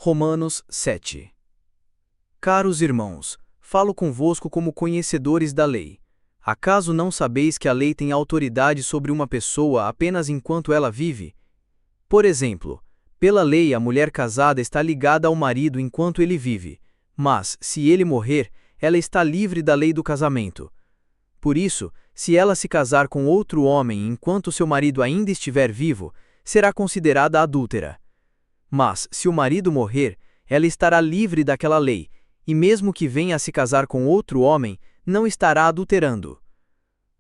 Romanos 7. Caros irmãos, falo convosco como conhecedores da lei. Acaso não sabeis que a lei tem autoridade sobre uma pessoa apenas enquanto ela vive? Por exemplo, pela lei a mulher casada está ligada ao marido enquanto ele vive, mas, se ele morrer, ela está livre da lei do casamento. Por isso, se ela se casar com outro homem enquanto seu marido ainda estiver vivo, será considerada adúltera. Mas, se o marido morrer, ela estará livre daquela lei, e mesmo que venha a se casar com outro homem, não estará adulterando.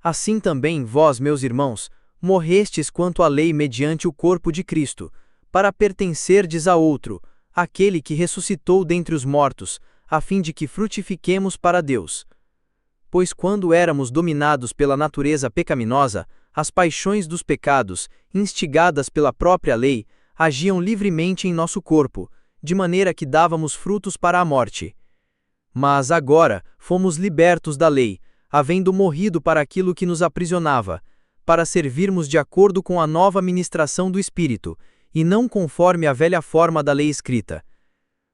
Assim também vós, meus irmãos, morrestes quanto à lei mediante o corpo de Cristo, para pertencerdes a outro, aquele que ressuscitou dentre os mortos, a fim de que frutifiquemos para Deus. Pois quando éramos dominados pela natureza pecaminosa, as paixões dos pecados, instigadas pela própria lei, agiam livremente em nosso corpo, de maneira que dávamos frutos para a morte. Mas agora fomos libertos da lei, havendo morrido para aquilo que nos aprisionava, para servirmos de acordo com a nova ministração do Espírito, e não conforme a velha forma da lei escrita.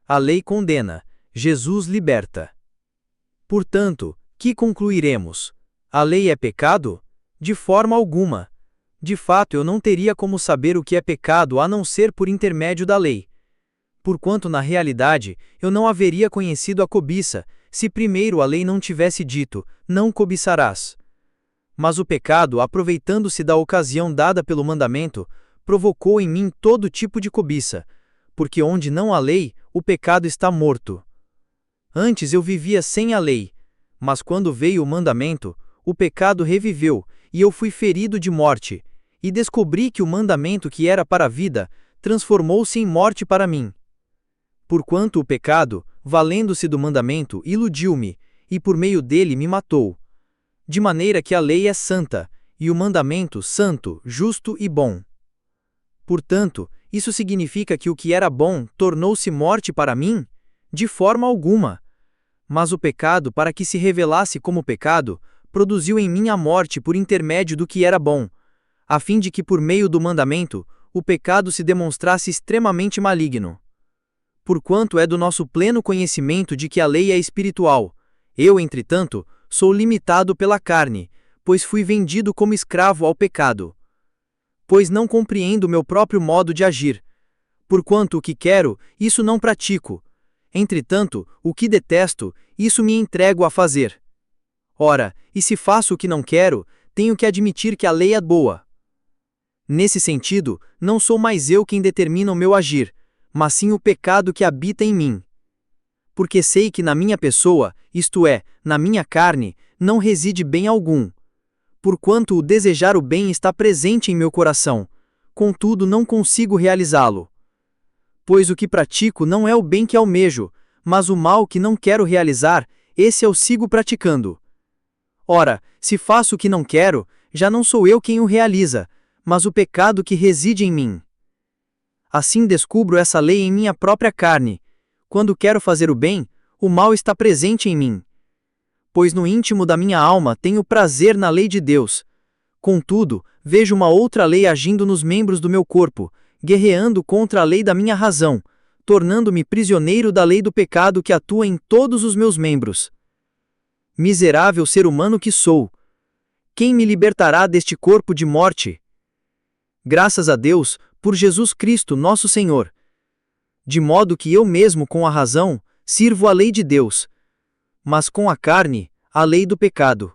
A lei condena, Jesus liberta. Portanto, que concluiremos? A lei é pecado? De forma alguma. De fato, eu não teria como saber o que é pecado a não ser por intermédio da lei. Porquanto, na realidade, eu não haveria conhecido a cobiça, se primeiro a lei não tivesse dito, não cobiçarás. Mas o pecado, aproveitando-se da ocasião dada pelo mandamento, provocou em mim todo tipo de cobiça, porque onde não há lei, o pecado está morto. Antes eu vivia sem a lei, mas quando veio o mandamento, o pecado reviveu, e eu fui ferido de morte, e descobri que o mandamento que era para a vida, transformou-se em morte para mim. Porquanto o pecado, valendo-se do mandamento, iludiu-me, e por meio dele me matou. De maneira que a lei é santa, e o mandamento santo, justo e bom. Portanto, isso significa que o que era bom tornou-se morte para mim? De forma alguma. Mas o pecado, para que se revelasse como pecado, produziu em mim a morte por intermédio do que era bom, a fim de que por meio do mandamento, o pecado se demonstrasse extremamente maligno. Porquanto é do nosso pleno conhecimento de que a lei é espiritual, eu, entretanto, sou limitado pela carne, pois fui vendido como escravo ao pecado. Pois não compreendo meu próprio modo de agir. Porquanto o que quero, isso não pratico. Entretanto, o que detesto, isso me entrego a fazer. Ora, e se faço o que não quero, tenho que admitir que a lei é boa. Nesse sentido, não sou mais eu quem determina o meu agir, mas sim o pecado que habita em mim. Porque sei que na minha pessoa, isto é, na minha carne, não reside bem algum. Porquanto o desejar o bem está presente em meu coração, contudo não consigo realizá-lo. Pois o que pratico não é o bem que almejo, mas o mal que não quero realizar, esse eu sigo praticando. Ora, se faço o que não quero, já não sou eu quem o realiza, mas o pecado que reside em mim. Assim descubro essa lei em minha própria carne. Quando quero fazer o bem, o mal está presente em mim. Pois no íntimo da minha alma tenho prazer na lei de Deus. Contudo, vejo uma outra lei agindo nos membros do meu corpo, guerreando contra a lei da minha razão, tornando-me prisioneiro da lei do pecado que atua em todos os meus membros. Miserável ser humano que sou! Quem me libertará deste corpo de morte? Graças a Deus, por Jesus Cristo nosso Senhor. De modo que eu mesmo com a razão, sirvo a lei de Deus, mas com a carne, a lei do pecado.